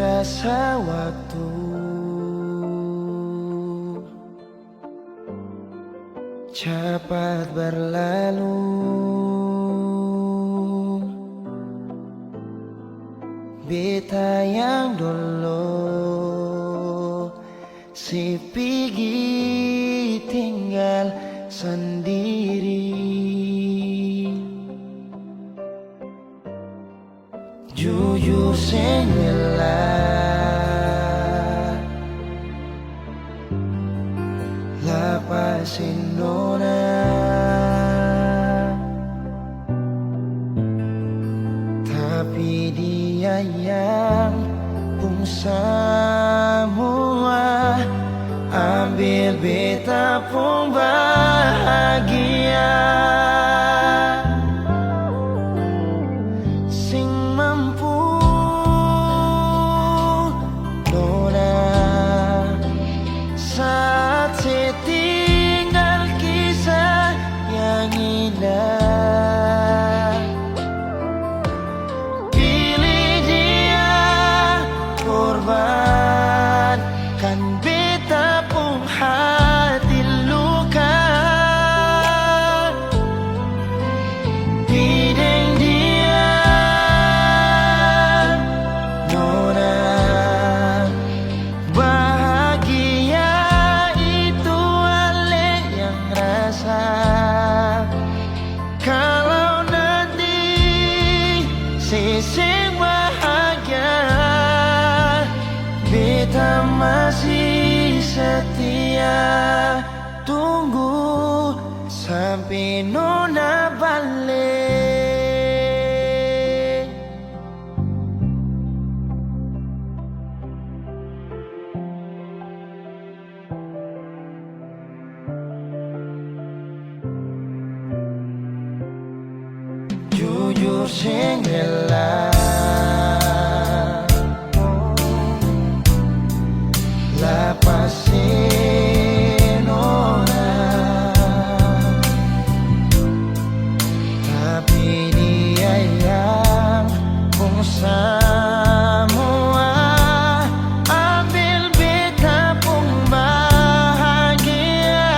terasa waktu cepat berlalu. Beta yang dulu si pergi tinggal sendiri. Jujur sengelah lapasin nona, tapi dia yang pun semua ambil beta pun bahagia. Sing mampu nona saat setinggal kisah yang indah. Pilih dia korbankan beta pun hati luka. Bideng dia nona bahagia itu ale yang rasa. Kalau nanti seseng bahagia, beta masih setia. Tunggu sampai nona balik. Jujur sengelah lapasin orang, tapi dia yang pun semua ambil beta pun bahagia.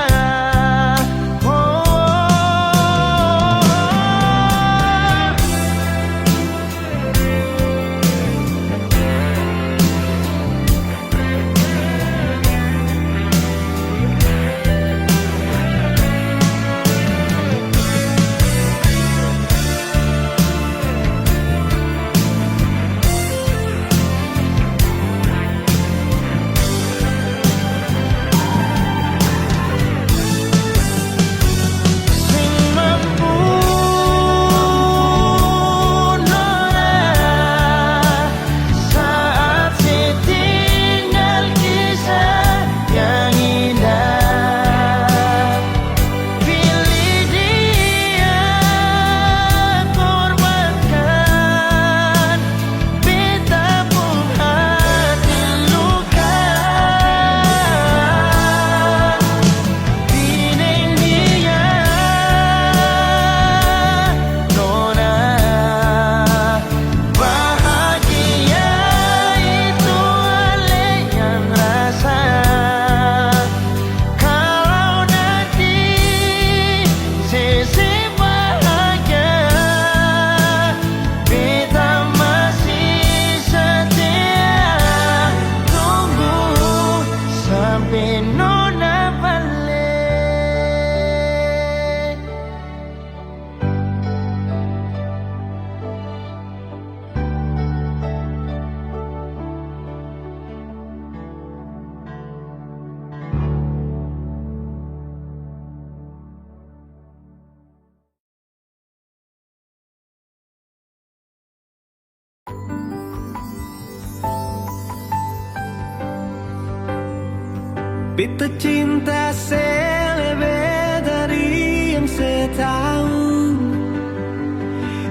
Beta cinta selebih dari yang saya tahu.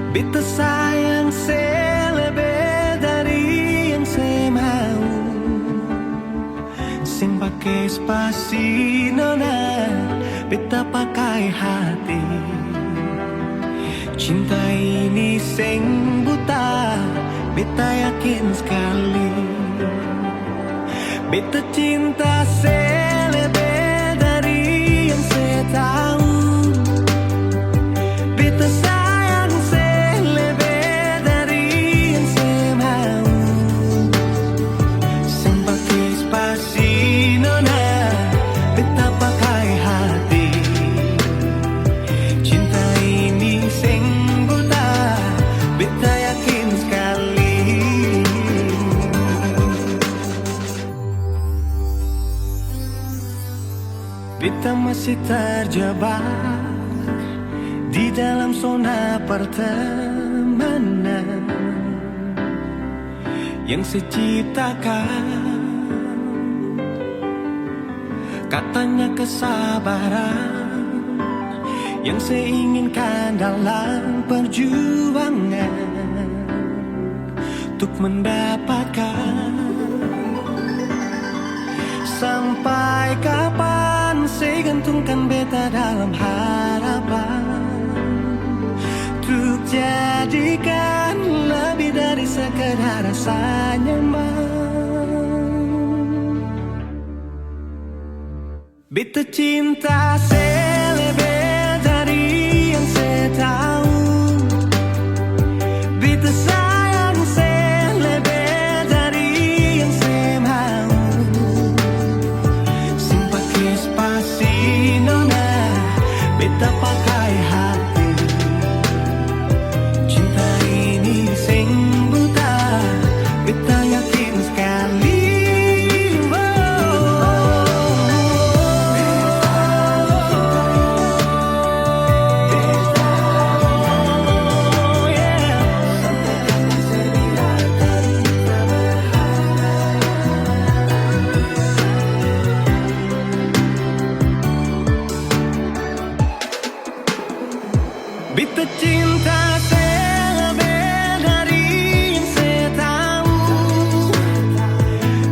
Beta sayang selebih dari yang saya mau. Sing pakai spasi nona, beta pakai hati. Cinta ini sing buta, beta yakin sekali. Beta cinta selebih dari yang saya tahu. Beta sayang selebih dari yang saya mau. Sebagai spasi nona, beta pakai hati. Cinta ini sing buta, beta yakin sekali. Beta masih terjebak di dalam zona pertemanan yang saya ciptakan. Katanya kesabaran yang saya inginkan dalam perjuangan untuk mendapatkan. Sampai kapan saya gantungkan beta dalam harapan untuk jadikan lebih dari sekedar rasa nyaman. Beta cinta selebih dari yang saya tahu. Beta sayang selebih dari yang saya mau. Sebagai spasi nona, beta pakai hati. Cinta ini sing buta, beta yakin sekali. Beta cinta selebih dari yang saya tahu.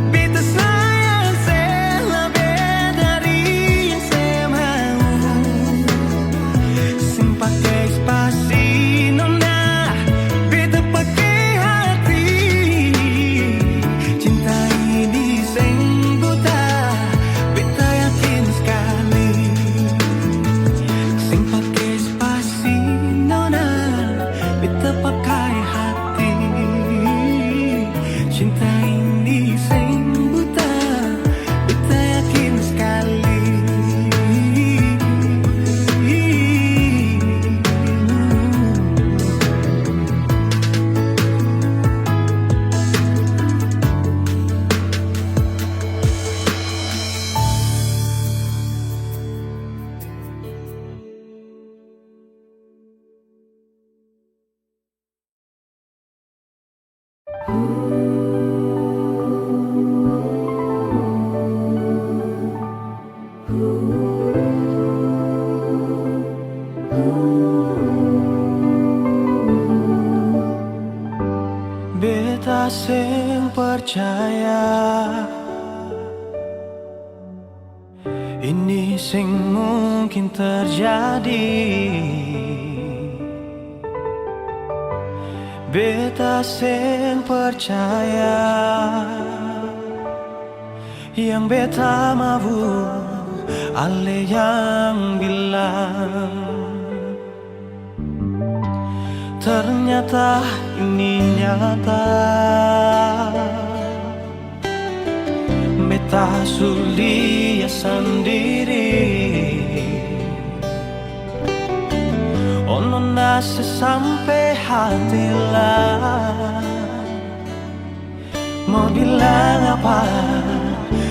Beta sayang selebih dari yang saya mau. Sebagai spasi nona, beta pakai hati. Cinta ini sing buta, beta yakin sekali. Sing pakai spasi nona, beta pakai hati. Cinta ini sing buta, beta yakin sekali. Beta sing percaya ini sing mungkin terjadi. Beta sing percaya yang beta mau, ale yang bilang. Ternyata ini nyata. Beta sulia sendiri. Ono nase sampai hati lah. Mau bilang apa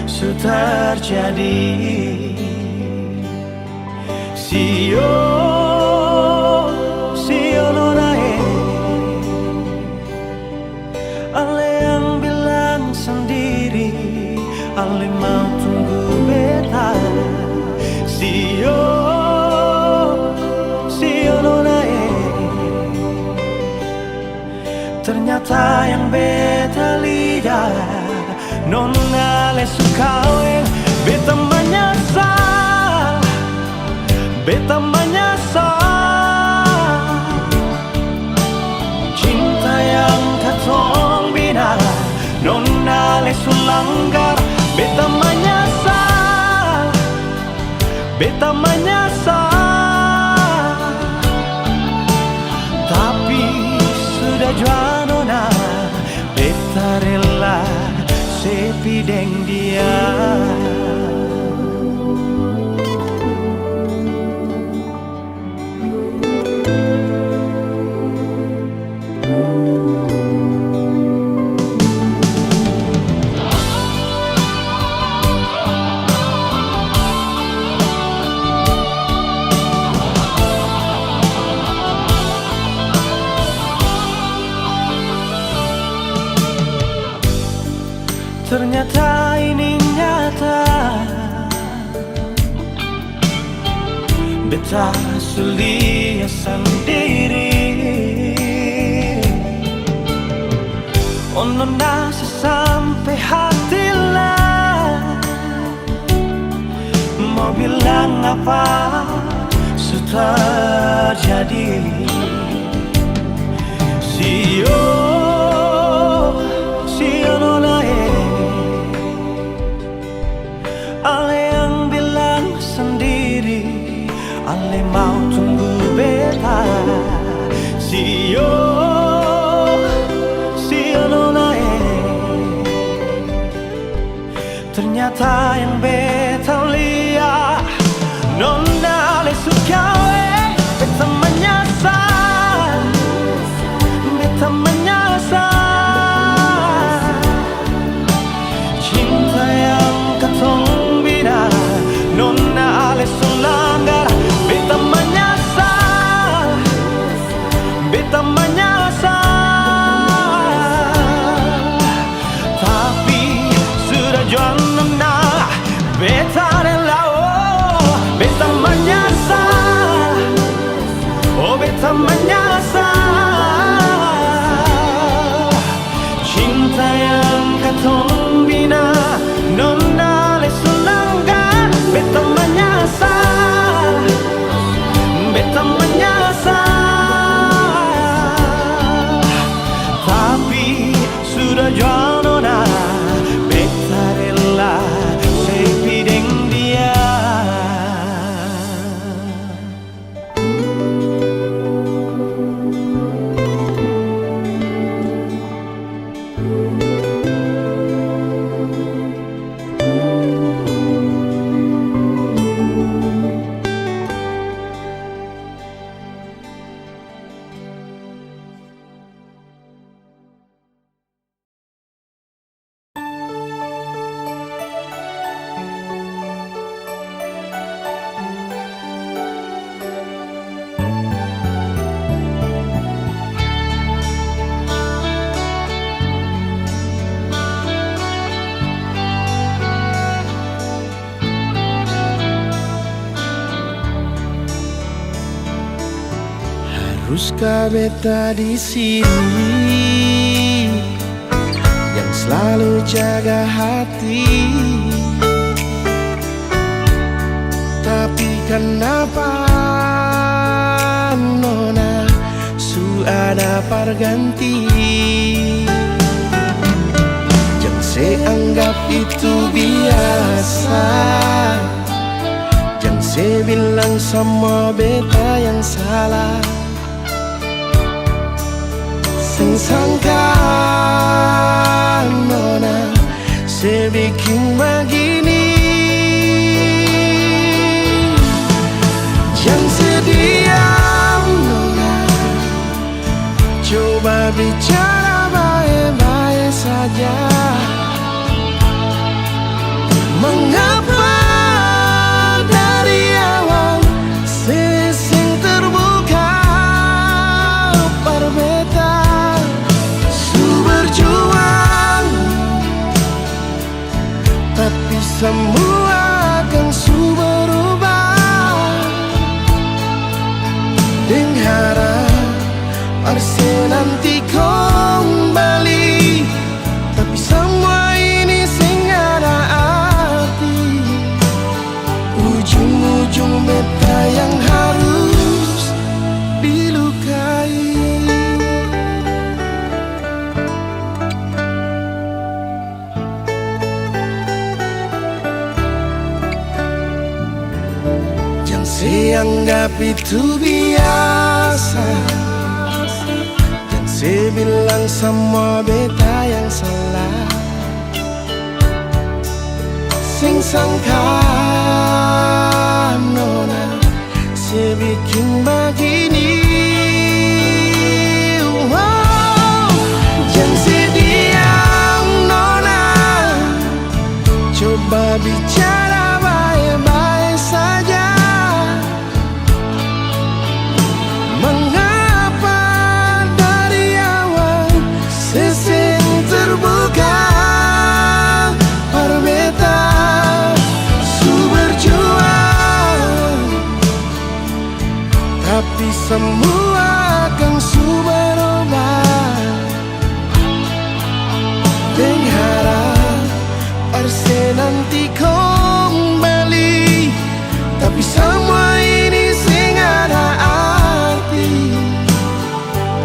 sudah terjadi. Sio nonae, ale yang bilang sendiri, ale mau tunggu beta. Sio nonae, ternyata yang beta lihat nona le suka beta menyesal, beta menyesal. Cinta yang katong bina nona le sulanggar. beta menyesal, tapi sudah jua nona, beta rela sepi deng dia. Ternyata ini nyata, beta sulia sendiri. Oh nona sampai hati lah, mau bilang apa sudah jadi. Sio nona Ale yang bilang sendiri, Ale mau tunggu beta. Sio nona ternyata yang beta lihat, nona Ale suka beta menyesal, beta menyesal. Cinta yang katong nona Ale selanggar, beta menyesal, beta menyesal. Tapi sudah jua nona, beta rela, oh beta menyesal, oh beta menyesal. Cinta yang katong bina, nona Ale selanggar, beta menyesal, beta menyesal. Tapi sudah jua nona, beta rela sepi deng dia. Haruskah beta di sini yang selalu jaga hati? Tapi kenapa nona su ada perganti? Jangan seanggap itu biasa, jangan sebilang sama beta yang salah. Sing sangka nona sebikin begini. Jangan sediam nona, coba bicara baik-baik saja. Mengapa dari awal sing terbuka perbedaan? Su berjuang, tapi semua akan su berubah. Dengan harap pasti nanti kembali, tapi semua ini sing ada arti. Ujung-ujung beta yang harus dilukai. tapi itu biasa. Dan saya bilang semua beta yang salah. Sing sangka nona saya bikin begini. Wow, jangan sediam nona, coba bicara baik-baik saja. Mengapa dari awal sesing terbuka berbeda su berjuang, tapi semua akan su berubah. Dengan harap arse nanti kembali, tapi semua ini sing ada arti.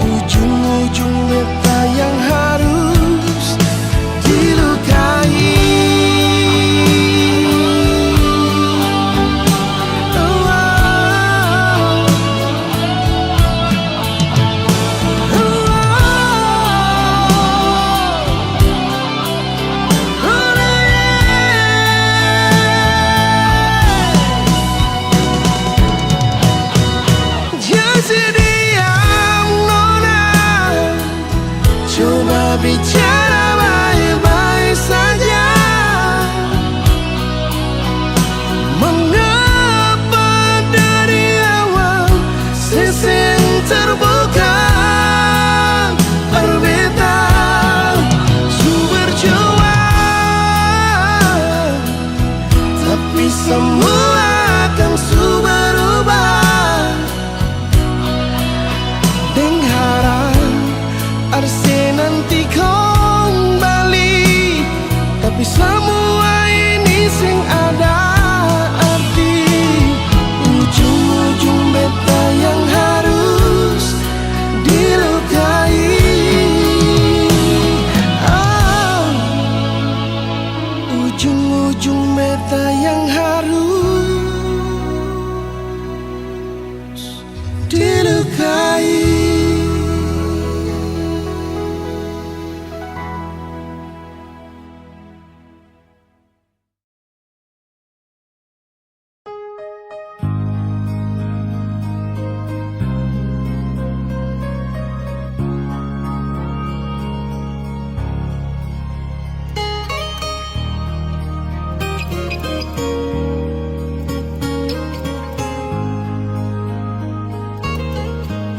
Ujung-ujung beta yang harus dilukai. Bicara baik-baik saja. Mengapa dari awal sesing terbuka berbeda su berjuang, tapi semua akan su berubah. Dengan harap arse nanti kembali, tapi semua ini sing ada arti. Ujung-ujung beta yang harus dilukai. Ujung-ujung beta yang harus dilukai.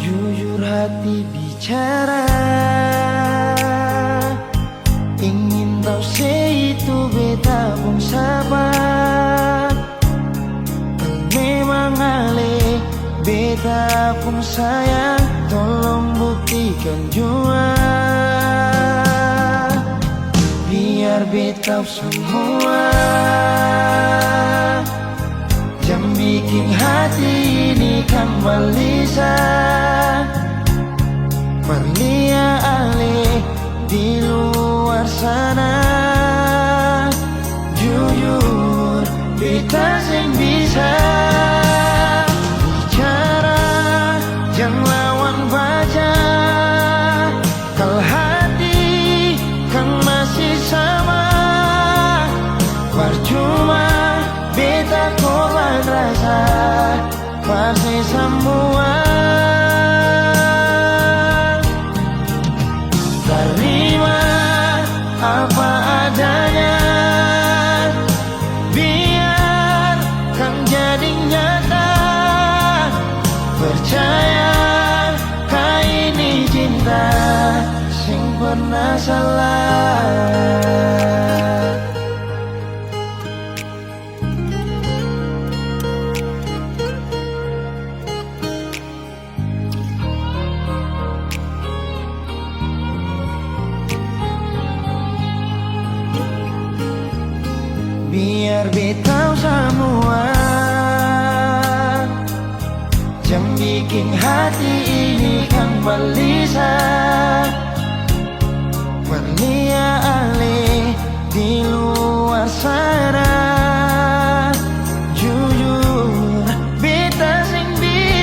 Jujur hati bicara, ingin tahu itu beta pun sabar. Memang ale beta pun sayang, tolong buktikan jua. Biar beta semua jangan bikin hati ini kan balisa. Perlia ale di luar sana, jujur beta sing bisa bicara, jangan lawan baca. Kalau hati kan masih sama, percuma beta korban rasa, pasti semua. Terima apa adanya, biar kan jadi nyata. Percaya kau ini cinta sing pernah salah. Biar beta semua jangan bikin hati ini kan balisa. Perlia ale di luar sana, jujur beta sing bisa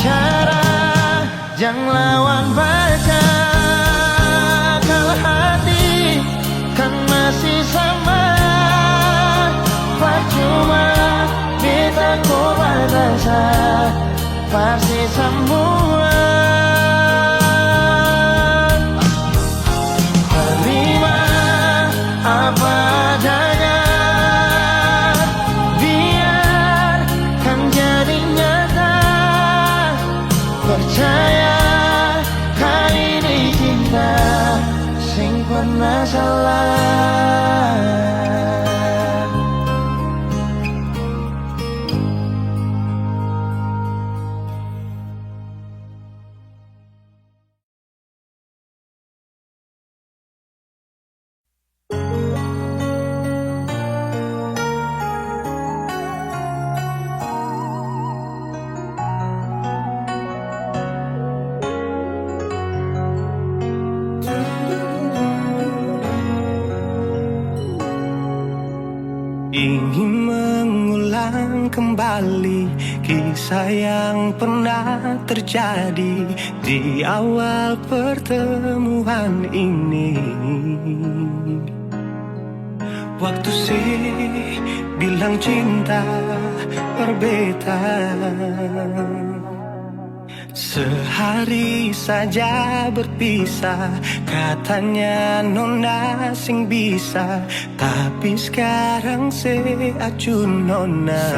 bicara, jangan lawan baca. Kalau hati kan masih sama, percuma beta korban rasa pasti semua. Terima apa adanya, biarkan jadi nyata. Percaya kali ini cinta sing pernah salah. Ingin mengulang kembali kisah yang pernah terjadi di awal pertemuan ini. Waktu sih bilang cinta berbeda, sehari saja berpisah, katanya nona sing bisa. Tapi sekarang se acun nona,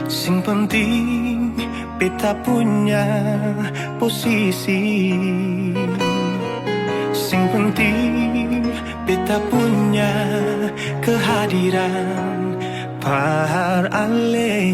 sing penting beta punya posisi. Sing penting beta punya kehadiran par ale.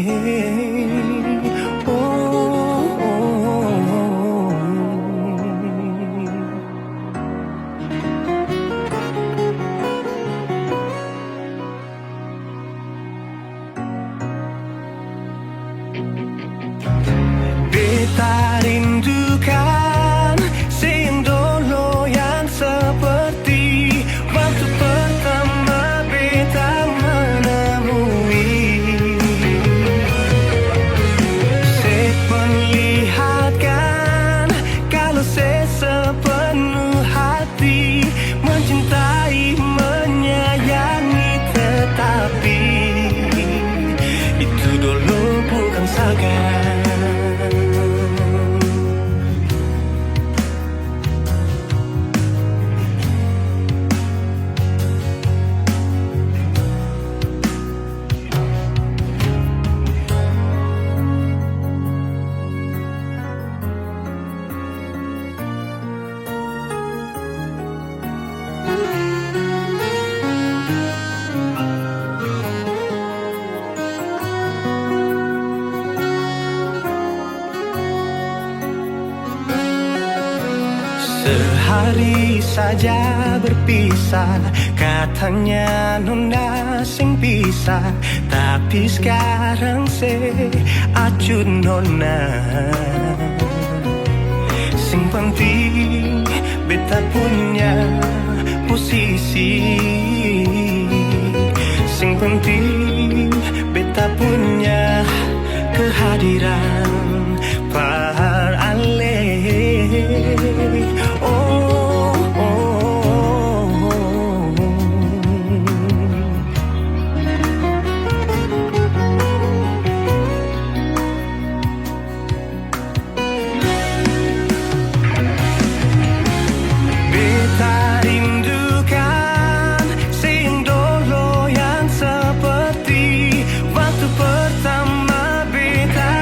Beta rindukan sing dulu yang seperti waktu pertama beta menemui. Saya perlihatkan kalau saya sepenuh hati mencintai, menyayangi, tetapi itu dulu bukan sekarang. Sehari saja berpisah, katanya nona sing bisa. Tapi sekarang se acun nona, sing penting beta punya posisi. Sing penting beta punya kehadiran par ale. Beta rindukan sing dulu yang seperti waktu pertama beta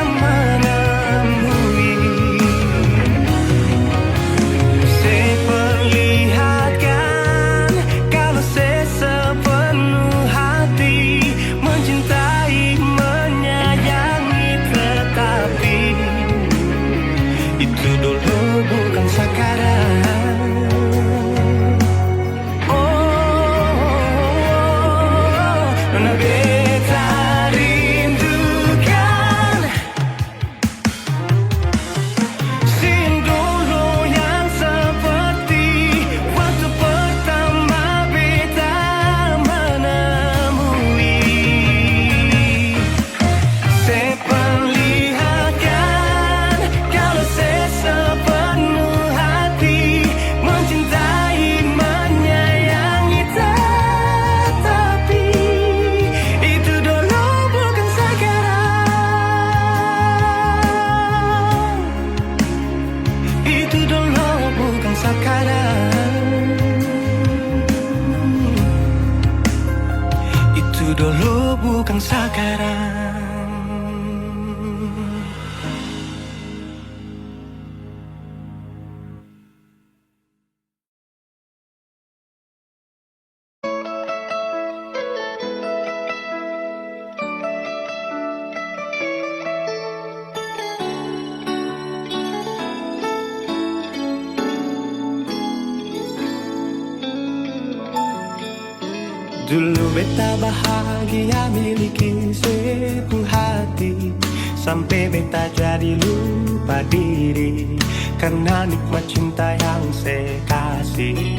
Dulu beta bahagia miliki sebuah hati, sampai beta jadi lupa diri karena nikmat cinta yang saya kasih.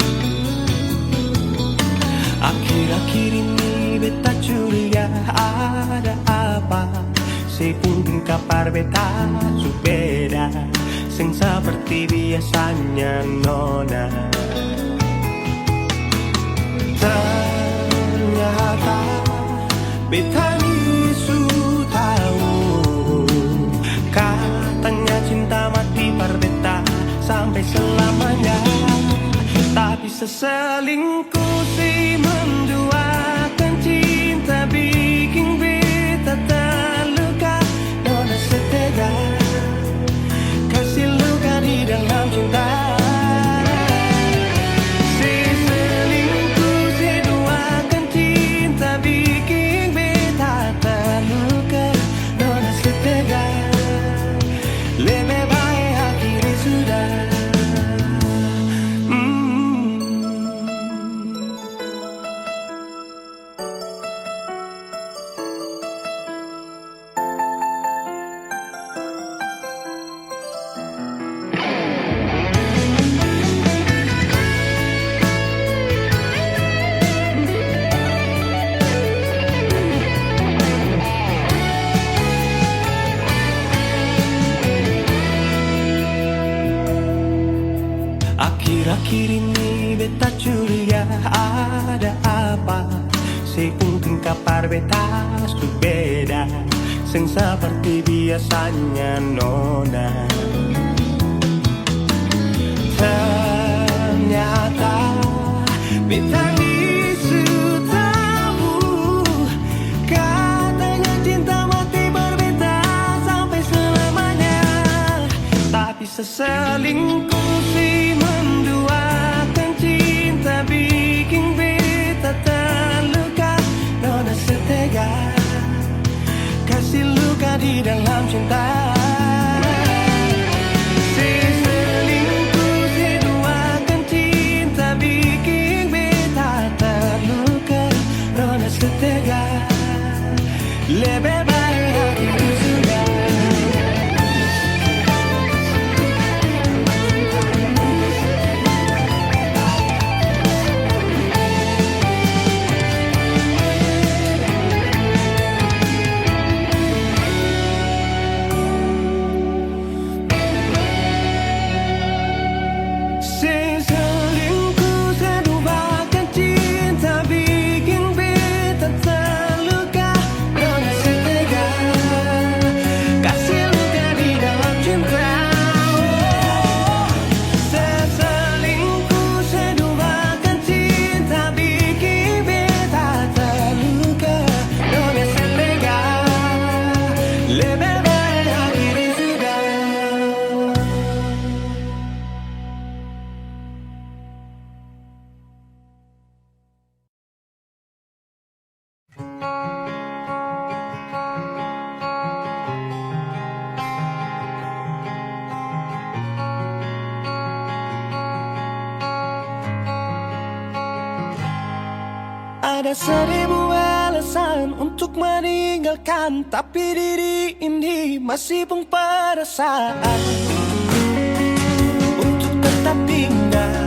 Akhir-akhir ini beta curiga ada apa, saya pun kabar beta su beda, sing seperti biasanya nona. Ternyata beta ini su tahu, katanya cinta mati par beta sampai selamanya. Tapi seselingkuh si menduakan cinta bikin beta terluka. Nona setega kasih luka di dalam cinta. Akhir-akhir ini beta curiga ada apa, saya pun kabar beta su beda, sing seperti biasanya nona. Ternyata beta isu tahu, katanya cinta mati berbeda sampai selamanya. Tapi seselingkuh si menduakan cinta bikin beta terluka. Nona setega kasih luka di dalam cinta. Seselingkuh si duakan cinta bikin beta terluka. Nona setega lebih baik hati sudah. Ada seribu alasan untuk meninggalkan, tapi diri ini masih pun perasaan untuk tetap tinggal.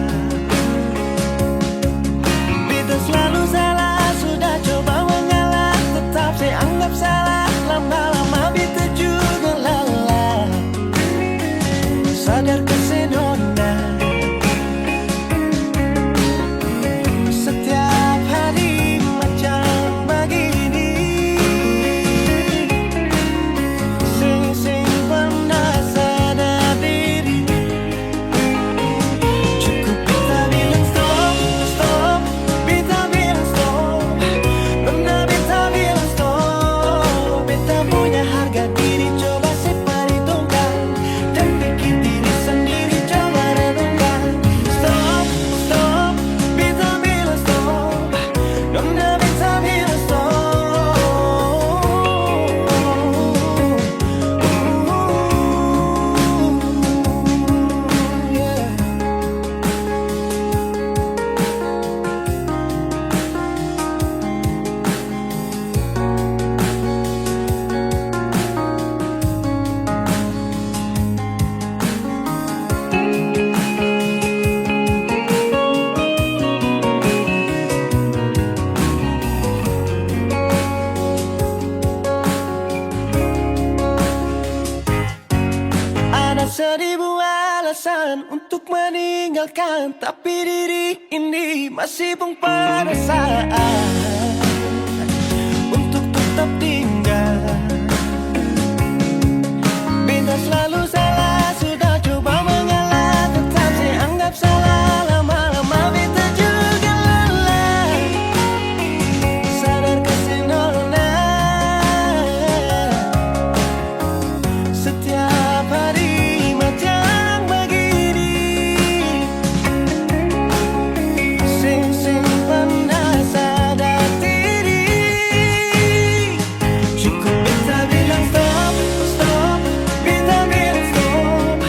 Beta selalu salah, sudah coba mengalah, tetap saya anggap salah. Lama-lama beta juga lelah, sadar kesenona. Setiap hari macam begini, sing pernah sadar diri. Cukup beta bilang stop, stop, beta bilang stop, benar beta bilang stop. Seribu alasan untuk meninggalkan, tapi diri ini masih pun perasaan untuk tetap tinggal. Bintang selalu salah, sudah coba mengalah, tetap saya anggap salah. Lama-lama bintang juga lelah, sadar kasih nona. Setiap hari macam begini, sing pernah sadar diri. Cukup beta bilang stop, stop, beta bilang stop.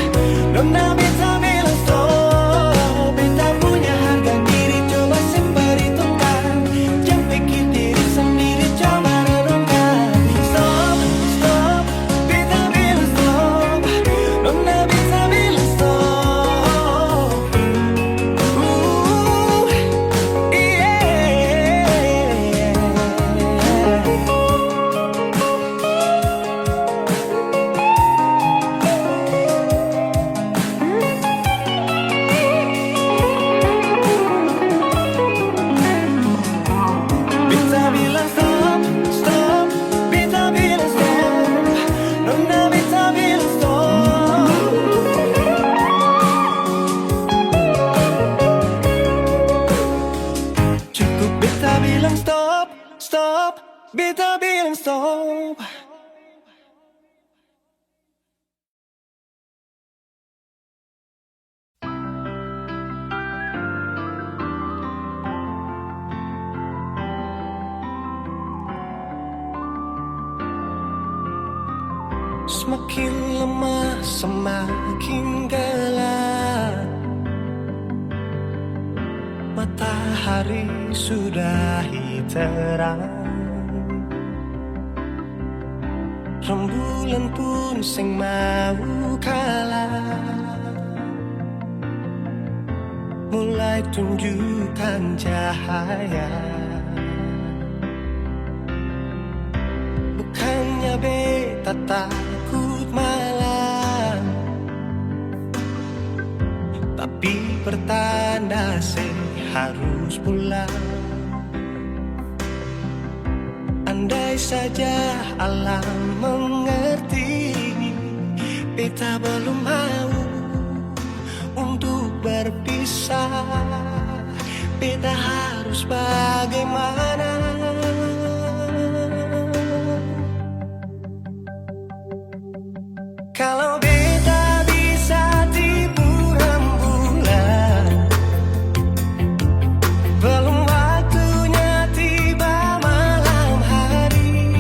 Nona beta bilang stop. Beta punya harga diri, coba seperhitungkan. Jangan pikir diri sendiri, coba renungkan. Stop, stop, beta bilang stop. Nona beta bilang stop. Beta bilang stop, stop, beta bilang stop. Nona beta bilang stop. Cukup beta bilang stop, stop, beta bilang stop. Semakin lemah, semakin gelap. Matahari sudah terang, rembulan pun sing mau kalah, mulai tunjukkan cahaya. Bukannya beta takut malam, tapi pertanda harus pulang. Andai saja alam mengerti, beta belum mau untuk berpisah. Beta harus bagaimana? Kalau beta bisa tipu rembulan, belum waktunya tiba malam hari.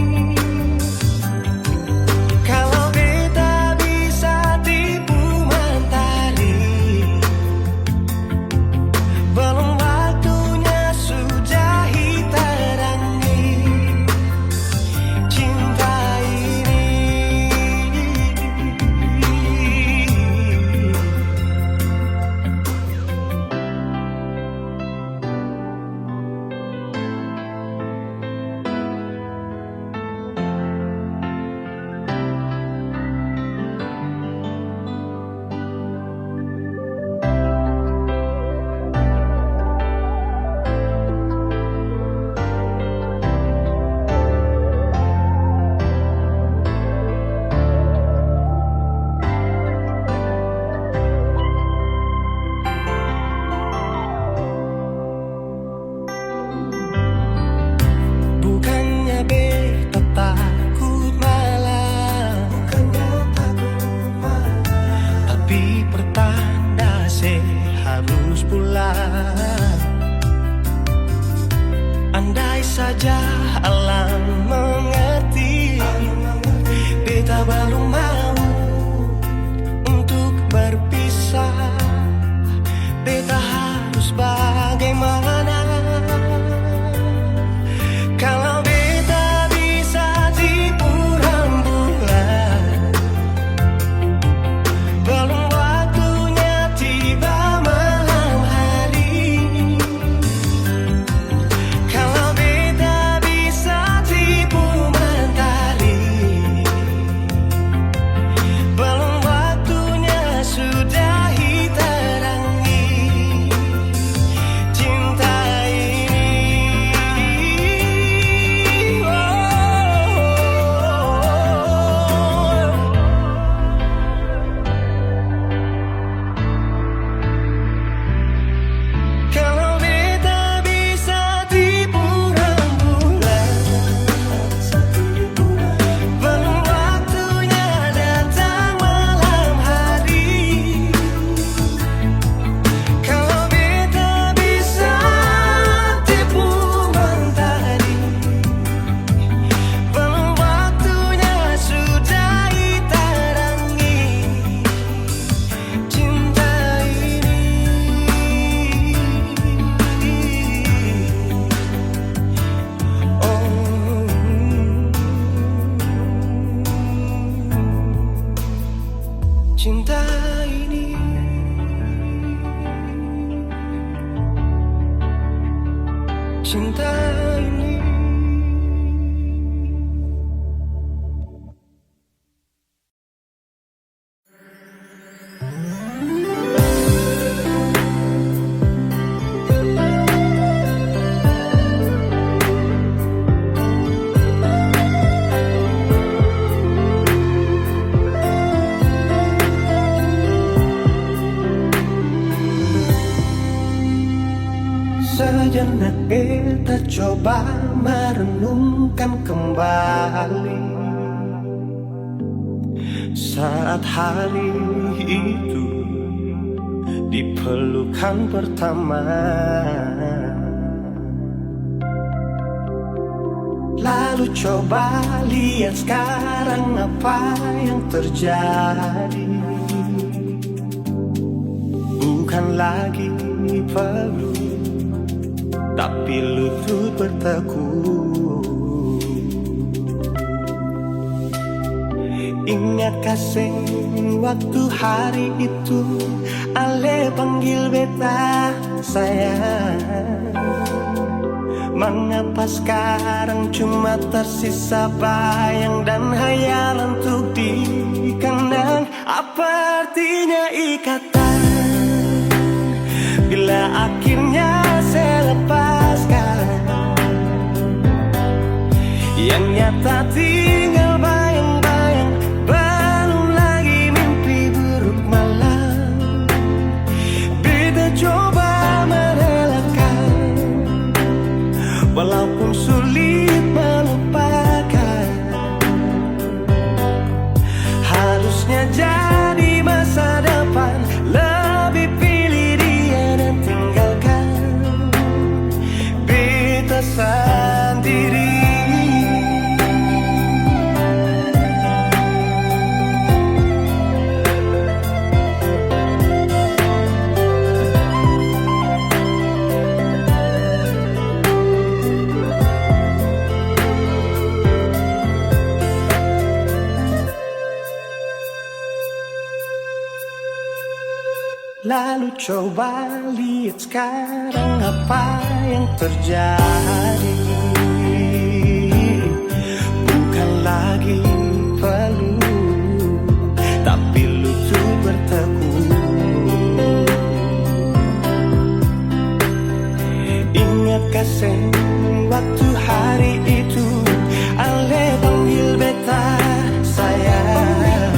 Kalau beta bisa tipu mentari, belum waktunya sudahi terangi cinta ini. Bukannya beta takut malam, tapi pertanda harus pulang. Andai saja alam mengerti, beta baru mau untuk berpisah. Beta harus bagaimana? Kalau beta bisa tipu rembulan, belum waktunya tiba malam hari. Kalau beta bisa cinta ini. Cinta ini. Sejenak kita coba merenungkan kembali saat hari itu di pelukan pertama. Lalu coba lihat sekarang apa yang terjadi. Bukan lagi peluk, tapi lutut bertekuk. Ingat kasih waktu hari itu Ale panggil beta sayang. Mengapa sekarang cuma tersisa bayang dan hayalan untuk dikenang? Apa artinya ikatan bila akhirnya saya lepaskan? Yang nyata tinggal bayang-bayang, belum lagi mimpi buruk malam. Beta coba merelakan, walaupun sulit melupakan. Harusnya jadi masa depan, lebih pilih dia dan tinggalkan beta sendiri. Lalu coba lihat sekarang apa yang terjadi. Bukan lagi peluk, tapi lutut bertekuk. Ingat kasih waktu hari itu Ale panggil beta sayang.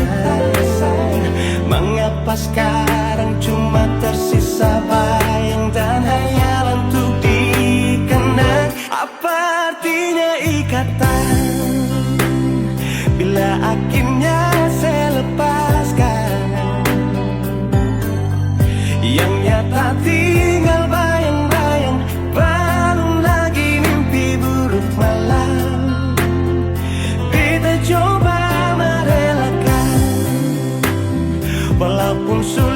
Mengapa sekarang cuma tersisa bayang dan hayalan untuk dikenang? Apa artinya ikatan bila akhirnya saya lepaskan? Yang nyata tinggal bayang-bayang, belum lagi mimpi buruk malam. Beta coba merelakan, walaupun sulit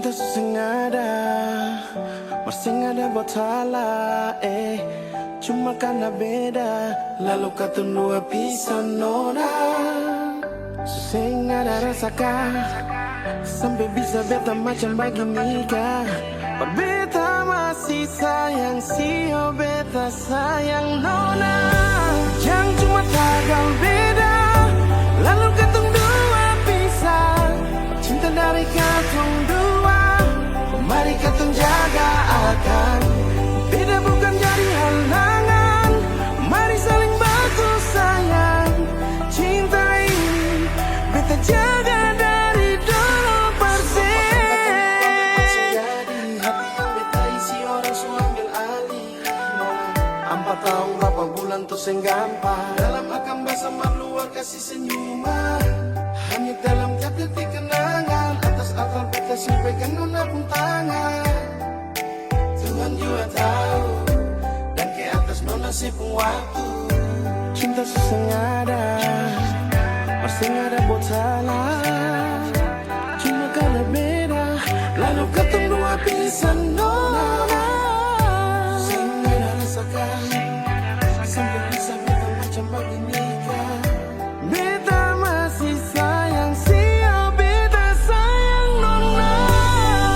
Cinta sesengada, masing ada botala, cuma karena beda, lalu kata dua pisan nona. Sesengada rasakan, sampai bisa beta macam begini kah. Berbeta masih sayang, sio beta sayang nona. Yang cuma tagal beda, lalu katong dua pisah. Cinta dari katong dua, mari katong jaga akan. Beda bukan jadi halangan, mari saling bantu sayang. Cinta ini beta jaga dari dulu persen. Jadi hati yang beta isi orang su ambil alih. 4 tahun berapa bulan tuh seng gampang. Dalam akan bahasa luar kasih senyuman. Hanya dalam tiap detik kenangan. Atas akal beta sampaikan nona pun tangan. Tuhan juga tahu, dan ke atas nona si pun waktu. Cinta sesengada, masing ada buat salah. Cuma karena beda, lalu ketemu dua pisan nona. Sehingga rasakan, sampai bisa beta macam begini kah. Beta masih sayang, sio beta sayang nona.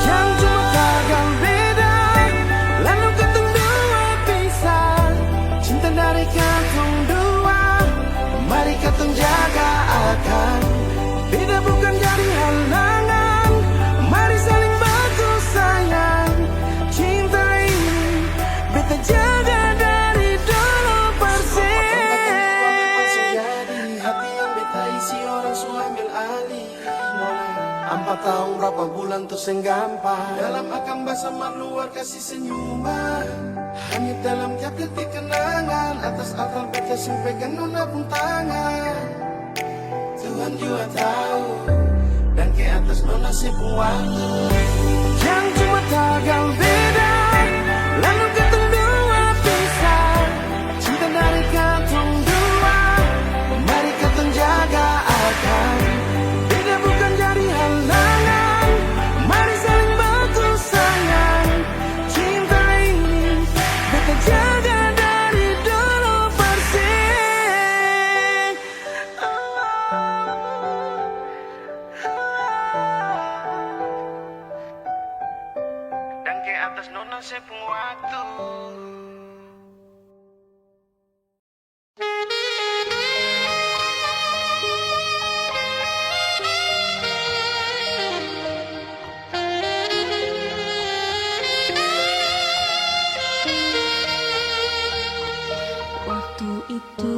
Yang cuma gagal beda, lalu ketemu dua pisah. Cinta dari katong dua, mari katong jaga akan. Beda bukan jadi halangan, mari saling bantu sayang. Cinta ini beta jaga dari dulu persen. Jadi hati yang beta isi orang su ambil alih. 4 tahun berapa bulan tuh seng gampang. Dalam akan bahasa luar kasih senyuman. Hanya dalam tiap detik kenangan. Atas akal beta sampaikan nona pun tangan. Tuhan juga tahu, dan ke atas nona si pun waktu. Yang cuma tagal beda, lalu ketemu dua pisah. Cinta dari katong dua, mari katong jaga akan. Beda bukan jadi halangan, mari saling bantu sayang. Cinta ini beta jaga dari dulu persen. Dan ke atas nona si pun waktu. Waktu itu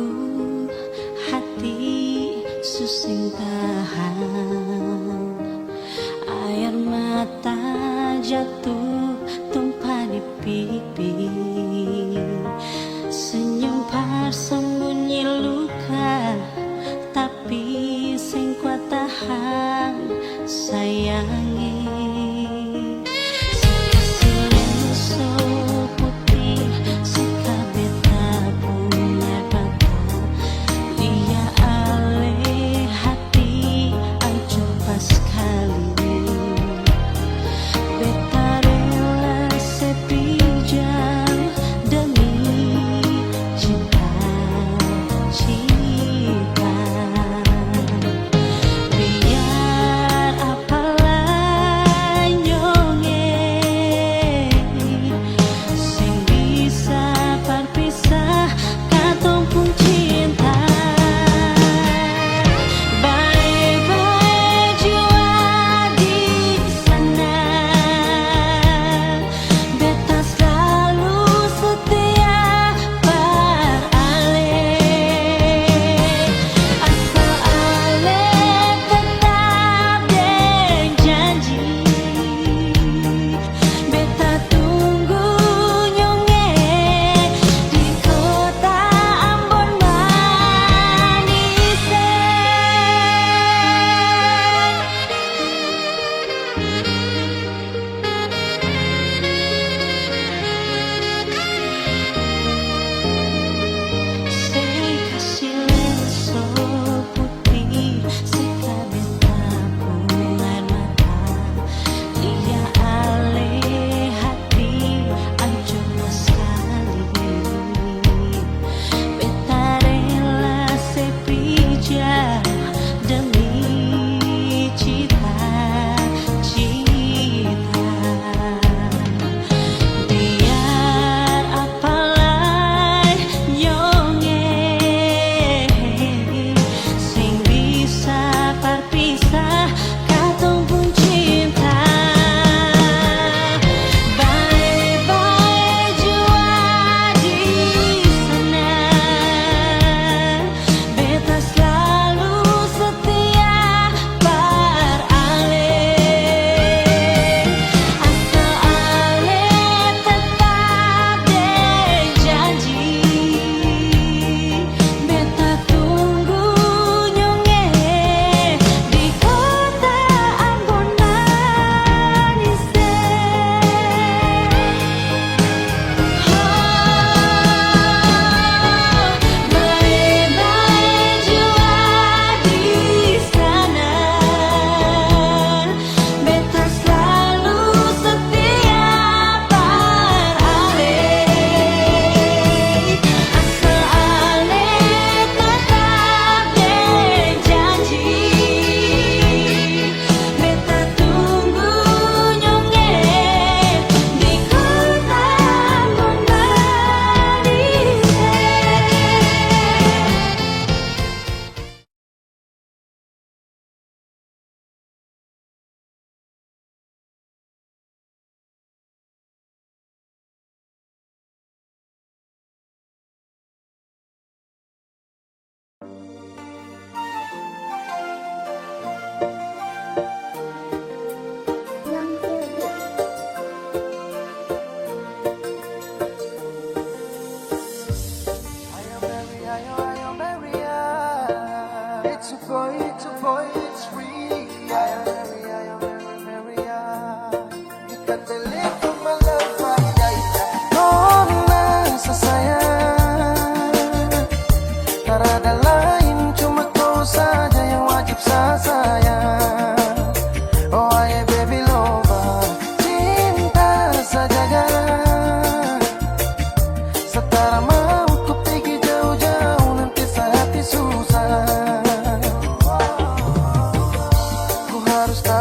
hati susing tahan, air mata jatuh tumpah di pipi. Senyum sembunyi luka, tapi sing kuat tahan sayangi.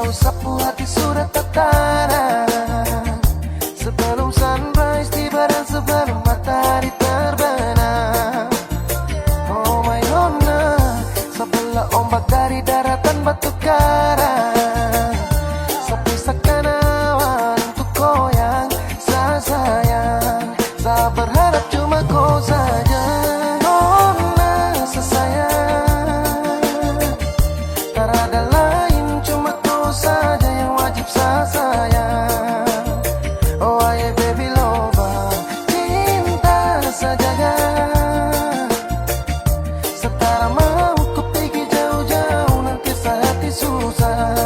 tahu sapu hati sudah tertanam. Sebelum sunrise tiba dan sebelum matahari terbenam. Oh my nona, sebelah ombak dari daratan batu karang. Sepisakan awan untuk goyang, sayang. Saya berharap cuma kau saja, nona sesayang. Tak ada lain, cuma kau saja yang wajib saya sayang. Oh aye baby lover, cinta saja. Setara mau ku pergi jauh-jauh, nanti hati susah.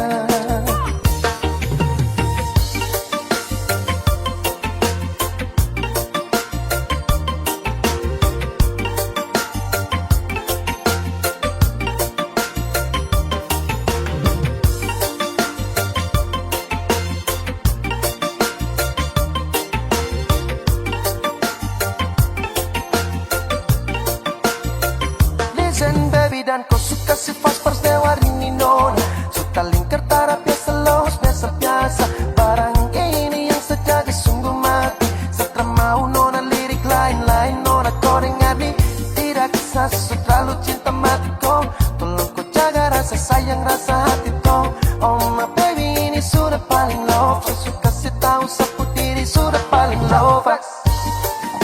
Listen baby, dan kau suka si fast dewa ini nona. Suka lingkar tarap biasa los, biasa-biasa. Barang ini yang sejaga sungguh mati. Setelah mau nona lirik lain-lain, nona kau dengar nih. Tidak kisah sesuatu terlalu cinta mati kau. Tolong kau jaga rasa sayang, rasa hati kau. Oh my baby ini sudah paling love. Kau suka si tahu sapu diri sudah paling love.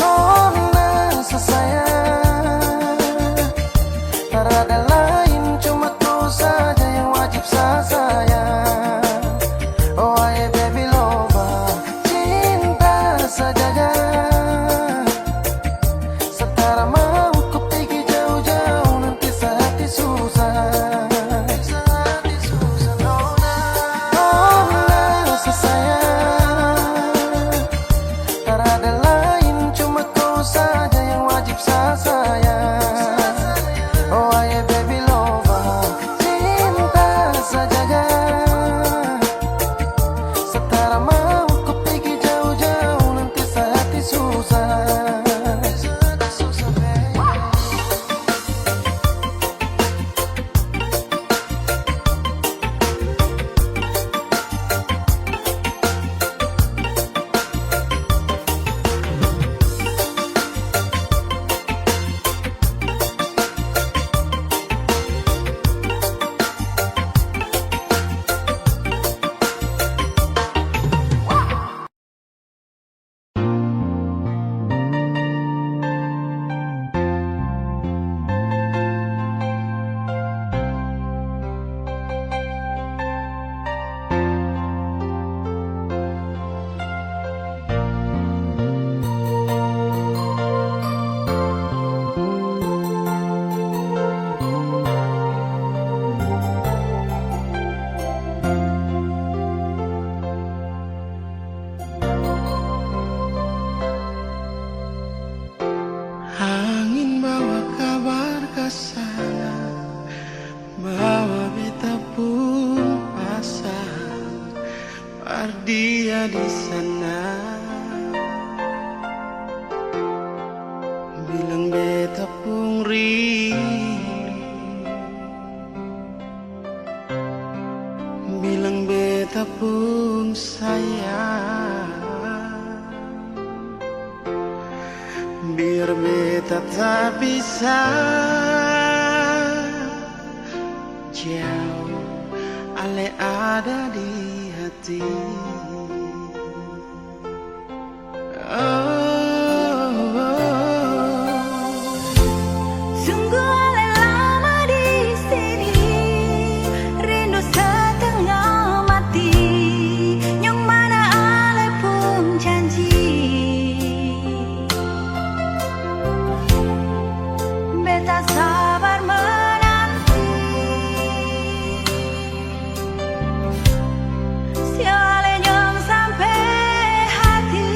Nona sesayang, tak ada lain, cuma kau saja yang wajib saya sayang. Oh aye baby lover, cinta saja. Setara mau ku pergi jauh-jauh, nanti hati susah. Nona sesayang, tak ada lain, cuma kau saja yang wajib saya sayang. Oh aye baby lover, cinta saja. Setara mau ku pergi jauh-jauh, nanti hati susah. Angin bawa kabar ke sana, bawa beta pun pasang, dia di sana. Bilang beta pun rindu, bilang beta pun sayang. Biar beta tak bisa jauh, ale ada di hati. Sungguh ale lama di sini, rindu setengah mati. Yang mana ale pun janji, beta sabar menanti. Siale yang sampai hati.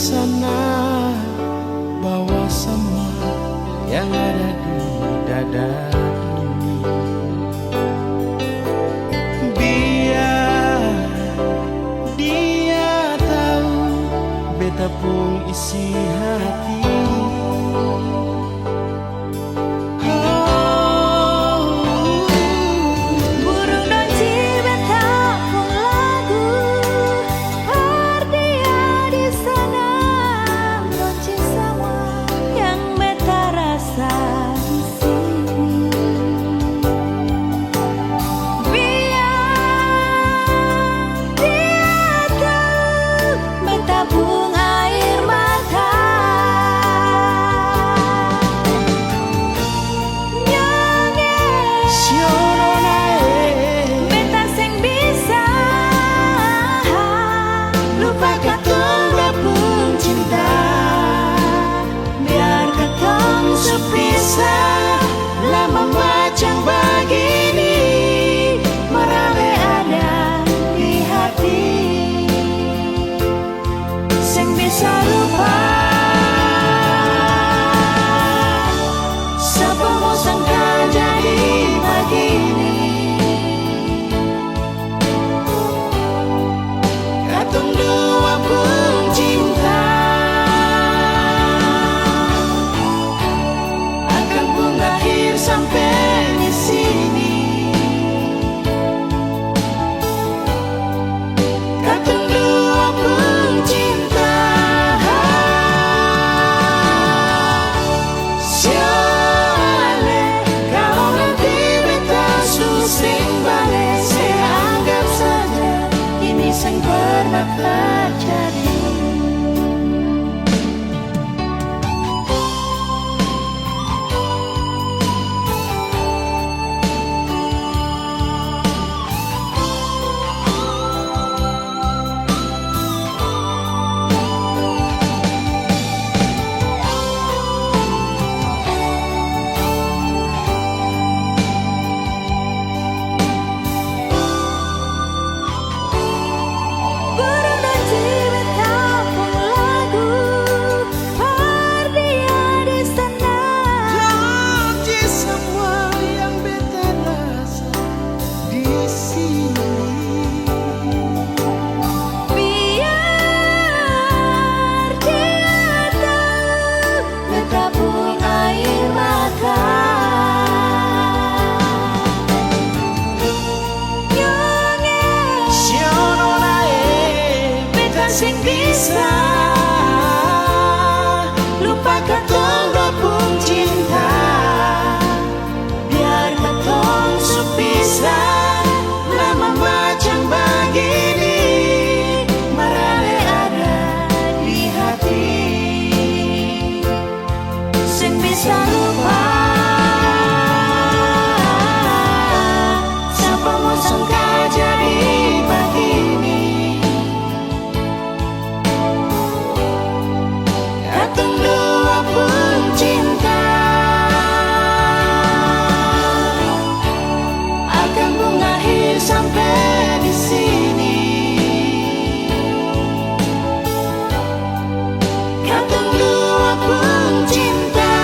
sana, bawa semua yang ada di dada ini. Biar dia tahu beta pun isi hati. Burung dan cibeta pun lagu Ardia di sana Lonceng semua yang beta rasa di sini. Biar dia tahu beta pun air mata. Beta sing bisa lupa katong berpun cinta. Biar katong sepisah lama macam begini, merame ada di hati. Sing bisa lupa siapa mau sangka jadi begini. Katong dua pun cinta akan berakhir sampai di sini. Katong dua pun cinta. Siale kalau nanti beta susing balik, saya anggap saja ini sang pernah terjadi. Burung dan cibeta pun lagu Ardia di sana. Janji semua yang beta rasa di sini. Biar dia tahu beta pun air mata. Siono nae Beta sing bisa lupa katong dua pun cinta. Biar katong sepisah lama macam begini, merale ada di hati. Sing bisa lupa siapa mau sangka jadi begini. Katong dua pun cinta akan berakhir sampai di sini. Katong dua pun cinta.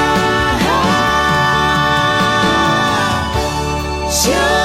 Siapa